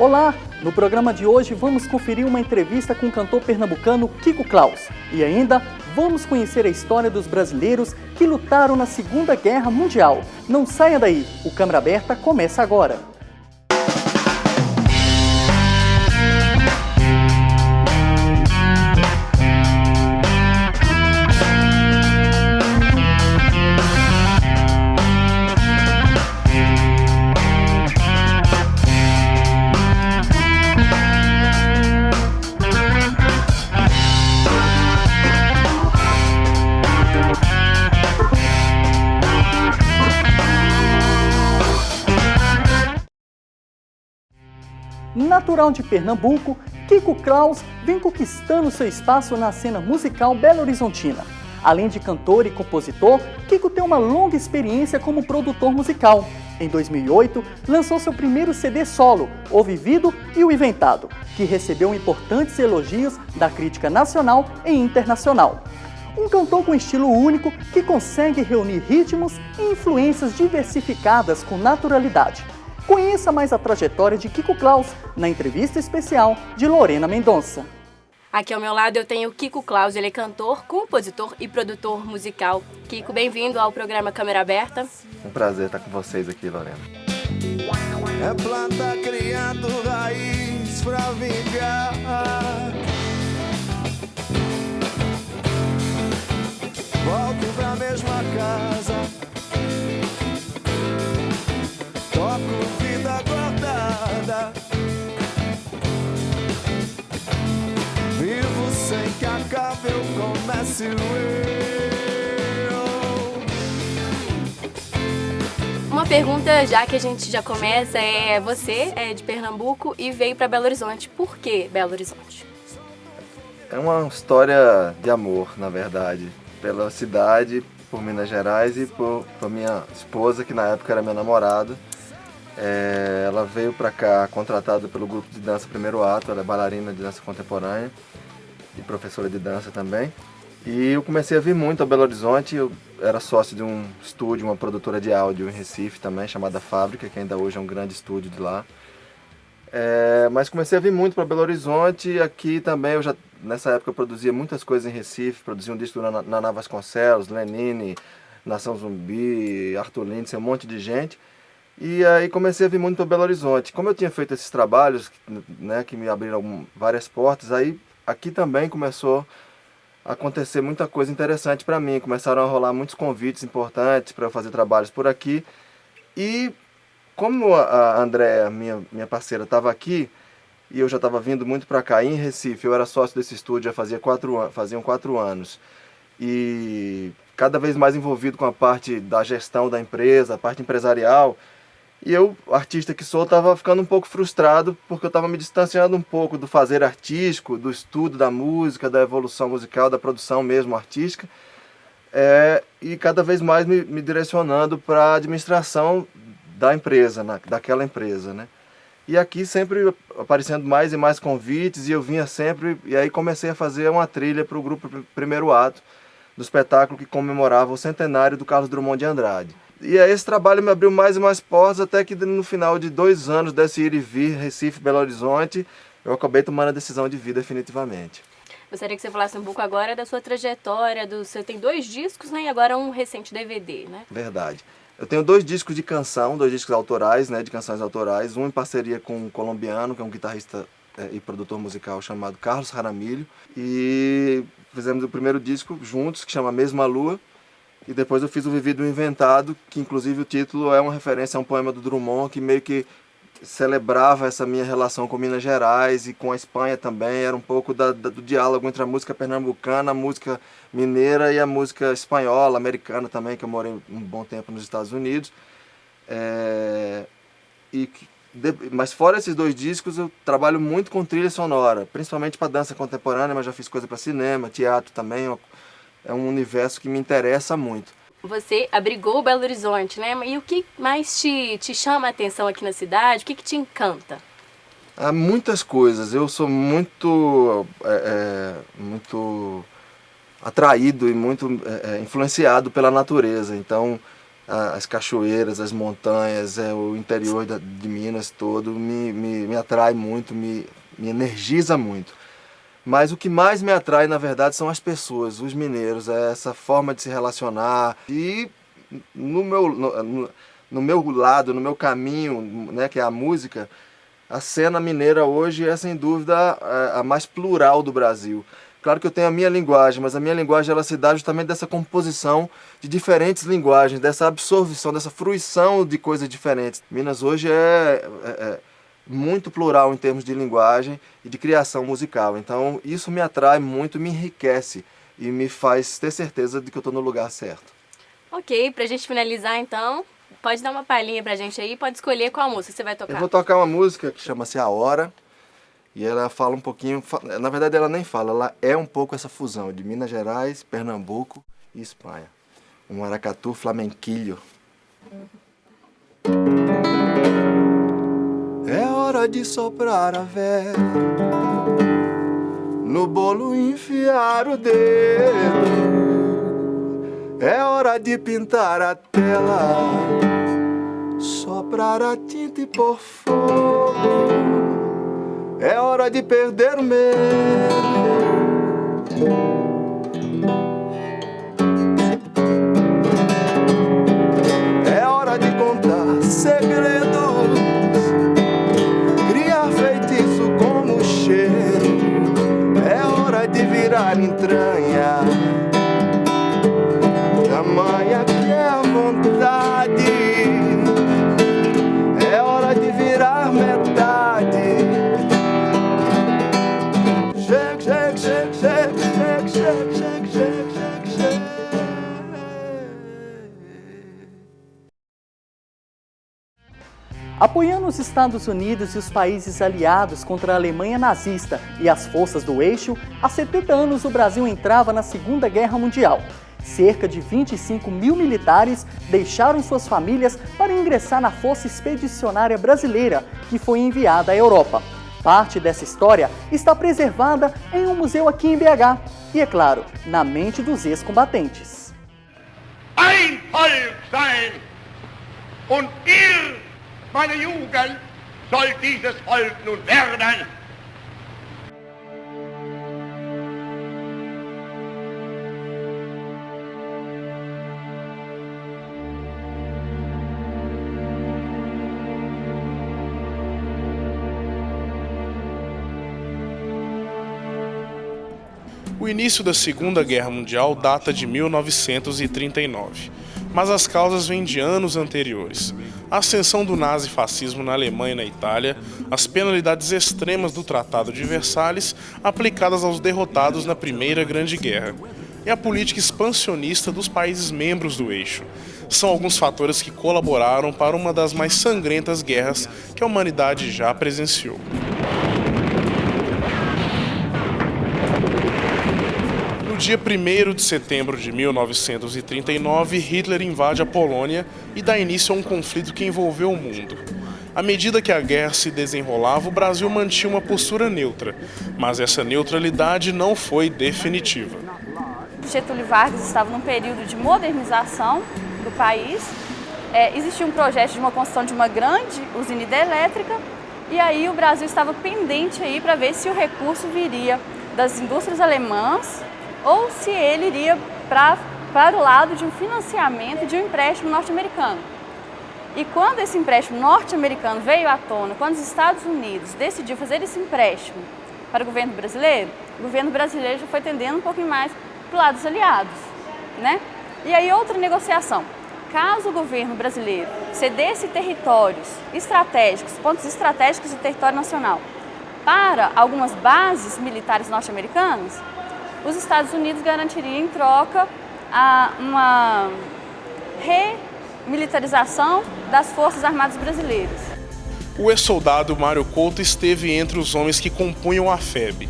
Olá! No programa de hoje vamos conferir uma entrevista com o cantor pernambucano Kiko Klaus. E ainda vamos conhecer a história dos brasileiros que lutaram na Segunda Guerra Mundial. Não saia daí, o Câmara Aberta começa agora. Natural de Pernambuco, Kiko Klaus vem conquistando seu espaço na cena musical belo-horizontina. Além de cantor e compositor, Kiko tem uma longa experiência como produtor musical. Em 2008, lançou seu primeiro CD solo, O Vivido e O Inventado, que recebeu importantes elogios da crítica nacional e internacional. Um cantor com estilo único que consegue reunir ritmos e influências diversificadas com naturalidade. Conheça mais a trajetória de Kiko Klaus na entrevista especial de Lorena Mendonça. Aqui ao meu lado eu tenho o Kiko Klaus, ele é cantor, compositor e produtor musical. Kiko, bem-vindo ao programa Câmara Aberta. Um prazer estar com vocês aqui, Lorena. É planta criando raiz pra vingar. Volto pra mesma casa. Toco vida guardada. Vivo sem que acabe, eu comece eu. Uma pergunta, já que a gente já começa, você é de Pernambuco e veio para Belo Horizonte. Por que Belo Horizonte? É uma história de amor, na verdade, pela cidade, por Minas Gerais e por minha esposa, que na época era meu namorado. Ela veio para cá contratada pelo grupo de dança Primeiro Ato, ela é bailarina de dança contemporânea e professora de dança também. E eu comecei a vir muito a Belo Horizonte, eu era sócio de um estúdio, uma produtora de áudio em Recife também, chamada Fábrica, que ainda hoje é um grande estúdio de lá. Mas comecei a vir muito para Belo Horizonte e aqui também, nessa época eu produzia muitas coisas em Recife, produzia um disco na Naná Vasconcelos, Lenine, Nação Zumbi, Arthur Lindsay, um monte de gente. E aí comecei a vir muito para Belo Horizonte. Como eu tinha feito esses trabalhos, né, que me abriram várias portas, aí aqui também começou a acontecer muita coisa interessante para mim. Começaram a rolar muitos convites importantes para eu fazer trabalhos por aqui. E como a Andréa, minha parceira, estava aqui, e eu já estava vindo muito para cá, em Recife, eu era sócio desse estúdio já faziam 4 anos. E cada vez mais envolvido com a parte da gestão da empresa, a parte empresarial. E eu, artista que sou, estava ficando um pouco frustrado porque eu estava me distanciando um pouco do fazer artístico, do estudo da música, da evolução musical, da produção mesmo artística, e cada vez mais me direcionando para a administração da empresa, daquela empresa, né? E aqui sempre aparecendo mais e mais convites, e eu vinha sempre, e aí comecei a fazer uma trilha para o grupo Primeiro Ato, do espetáculo que comemorava o centenário do Carlos Drummond de Andrade. E aí esse trabalho me abriu mais e mais portas, até que no final de 2 anos desse ir e vir, Recife, Belo Horizonte, eu acabei tomando a decisão de vir definitivamente. Gostaria que você falasse um pouco agora da sua trajetória, você tem 2 discos, né, e agora um recente DVD, né? Verdade. Eu tenho 2 discos de canção, 2 discos autorais, né, de canções autorais, um em parceria com um colombiano, que é um guitarrista e produtor musical chamado Carlos Jaramillo, e fizemos o primeiro disco juntos, que chama Mesma Lua, e depois eu fiz o Vivido e o Inventado, que inclusive o título é uma referência a um poema do Drummond, que meio que celebrava essa minha relação com Minas Gerais e com a Espanha também, era um pouco do diálogo entre a música pernambucana, a música mineira e a música espanhola, americana também, que eu morei um bom tempo nos Estados Unidos. Mas fora esses 2 discos, eu trabalho muito com trilha sonora, principalmente para dança contemporânea, mas já fiz coisa para cinema, teatro também. É um universo que me interessa muito. Você abrigou Belo Horizonte, né? E o que mais te chama a atenção aqui na cidade? O que te encanta? Há muitas coisas. Eu sou muito atraído e muito influenciado pela natureza. Então, as cachoeiras, as montanhas, o interior de Minas todo me atrai muito, me energiza muito. Mas o que mais me atrai, na verdade, são as pessoas, os mineiros, essa forma de se relacionar. E no meu lado, no meu caminho, né, que é a música, a cena mineira hoje é, sem dúvida, a mais plural do Brasil. Claro que eu tenho a minha linguagem, mas a minha linguagem ela se dá justamente dessa composição de diferentes linguagens, dessa absorção, dessa fruição de coisas diferentes. Minas hoje é muito plural em termos de linguagem e de criação musical. Então isso me atrai muito, me enriquece e me faz ter certeza de que eu estou no lugar certo. Ok, pra gente finalizar então, pode dar uma palhinha pra gente aí, pode escolher qual música você vai tocar. Eu vou tocar uma música que chama-se A Hora, e ela fala um pouquinho, na verdade ela nem fala, ela é um pouco essa fusão de Minas Gerais, Pernambuco e Espanha. Um maracatu flamenquilho. É hora de soprar a vela, no bolo enfiar o dedo. É hora de pintar a tela, soprar a tinta e pôr fogo. É hora de perder o medo. É hora de contar segredos, criar feitiço como cheiro. É hora de virar entranha, tamanha que é a vontade. É hora de virar metade. Shake, shake, shake, shake, shake, shake, shake, shake, shake, shake. Apoiando os Estados Unidos e os países aliados contra a Alemanha nazista e as forças do eixo, há 70 anos o Brasil entrava na Segunda Guerra Mundial. Cerca de 25 mil militares deixaram suas famílias para ingressar na Força Expedicionária Brasileira, que foi enviada à Europa. Parte dessa história está preservada em um museu aqui em BH e, é claro, na mente dos ex-combatentes. Ein Volk sein und ihr, meine Jugend, soll dieses Volk nun werden. O início da Segunda Guerra Mundial data de 1939, mas as causas vêm de anos anteriores. A ascensão do nazifascismo na Alemanha e na Itália, as penalidades extremas do Tratado de Versalhes aplicadas aos derrotados na Primeira Grande Guerra, e a política expansionista dos países membros do eixo. São alguns fatores que colaboraram para uma das mais sangrentas guerras que a humanidade já presenciou. No dia 1º de setembro de 1939, Hitler invade a Polônia e dá início a um conflito que envolveu o mundo. À medida que a guerra se desenrolava, o Brasil mantinha uma postura neutra, mas essa neutralidade não foi definitiva. Getúlio Vargas estava num período de modernização do país, existia um projeto de uma construção de uma grande usina hidrelétrica e aí o Brasil estava pendente aí para ver se o recurso viria das indústrias alemãs ou se ele iria para o lado de um financiamento, de um empréstimo norte-americano. E quando esse empréstimo norte-americano veio à tona, quando os Estados Unidos decidiu fazer esse empréstimo para o governo brasileiro já foi tendendo um pouquinho mais para o lado dos aliados, né? E aí outra negociação. Caso o governo brasileiro cedesse territórios estratégicos, pontos estratégicos do território nacional, para algumas bases militares norte-americanas, os Estados Unidos garantiriam em troca uma remilitarização das Forças Armadas Brasileiras. O ex-soldado Mário Couto esteve entre os homens que compunham a FEB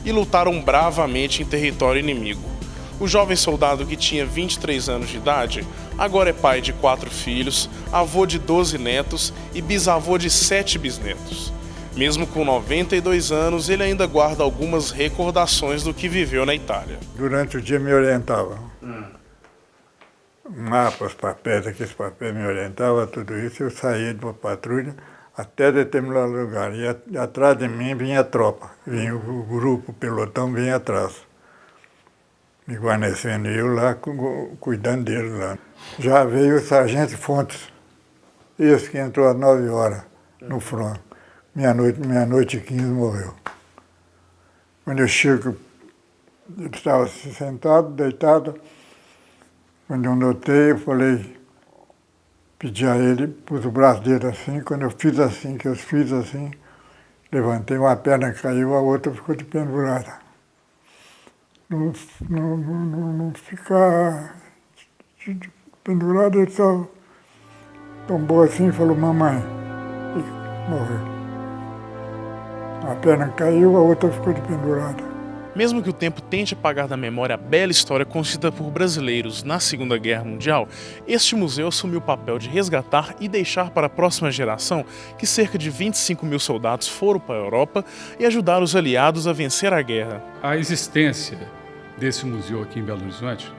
e lutaram bravamente em território inimigo. O jovem soldado, que tinha 23 anos de idade, agora é pai de 4 filhos, avô de 12 netos e bisavô de 7 bisnetos. Mesmo com 92 anos, ele ainda guarda algumas recordações do que viveu na Itália. Durante o dia me orientavam. mapas, papéis, aqueles papéis me orientavam, tudo isso. Eu saía de uma patrulha até determinado lugar. E atrás de mim vinha a tropa, vinha o grupo, o pelotão vinha atrás, me guarnecendo, e eu lá cuidando dele lá. Já veio o sargento Fontes, esse que entrou às 9 horas no front. Meia-noite e 15 morreu. Quando eu chego, ele estava sentado, deitado. Quando eu notei, eu falei, pedi a ele, pus o braço dele assim. Quando eu fiz assim, levantei, uma perna caiu, a outra ficou de pendurada. Não ficar pendurado, ele só tombou assim e falou, mamãe, e morreu. A perna caiu, a outra ficou de pendurada. Mesmo que o tempo tente apagar da memória a bela história construída por brasileiros na Segunda Guerra Mundial, este museu assumiu o papel de resgatar e deixar para a próxima geração que cerca de 25 mil soldados foram para a Europa e ajudaram os aliados a vencer a guerra. A existência desse museu aqui em Belo Horizonte,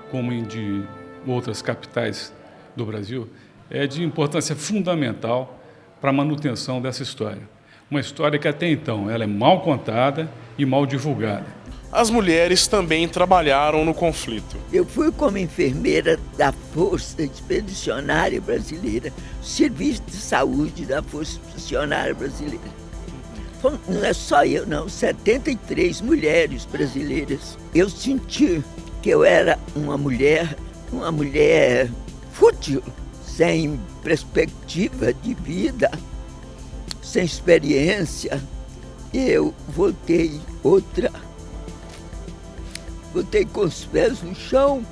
como em de outras capitais do Brasil, é de importância fundamental para a manutenção dessa história. Uma história que até então ela é mal contada e mal divulgada. As mulheres também trabalharam no conflito. Eu fui como enfermeira da Força Expedicionária Brasileira, Serviço de Saúde da Força Expedicionária Brasileira. Não é só eu, não, 73 mulheres brasileiras. Eu senti que eu era uma mulher fútil, sem perspectiva de vida, sem experiência. Eu voltei com os pés no chão,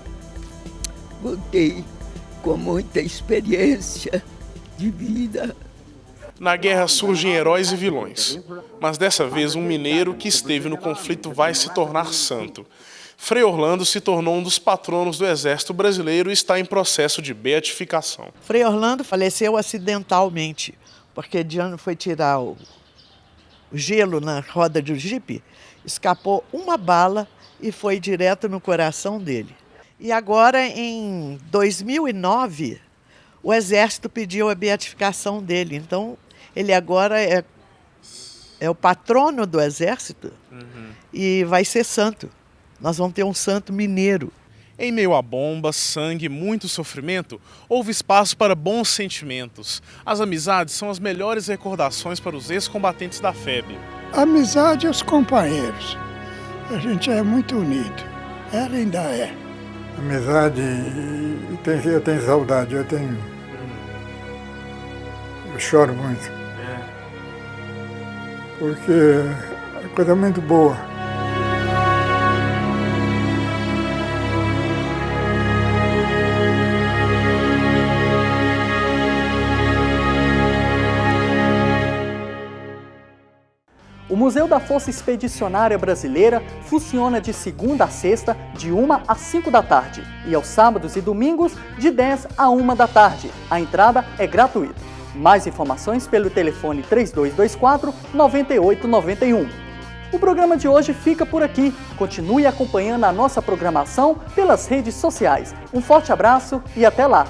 voltei com muita experiência de vida. Na guerra surgem heróis e vilões, mas dessa vez um mineiro que esteve no conflito vai se tornar santo. Frei Orlando se tornou um dos patronos do Exército Brasileiro e está em processo de beatificação. Frei Orlando faleceu acidentalmente, porque Diano foi tirar o gelo na roda do jipe, escapou uma bala e foi direto no coração dele. E agora, em 2009, o Exército pediu a beatificação dele. Então, ele agora é o patrono do Exército e vai ser santo. Nós vamos ter um santo mineiro. Em meio a bombas, sangue e muito sofrimento, houve espaço para bons sentimentos. As amizades são as melhores recordações para os ex-combatentes da FEB. A amizade e os companheiros. A gente é muito unido. Ela ainda é. Amizade, eu tenho saudade, eu choro muito. Porque é uma coisa muito boa. O Museu da Força Expedicionária Brasileira funciona de segunda a sexta, de 1 às 5 da tarde, e aos sábados e domingos, de 10 a 1 da tarde. A entrada é gratuita. Mais informações pelo telefone 3224-9891. O programa de hoje fica por aqui. Continue acompanhando a nossa programação pelas redes sociais. Um forte abraço e até lá!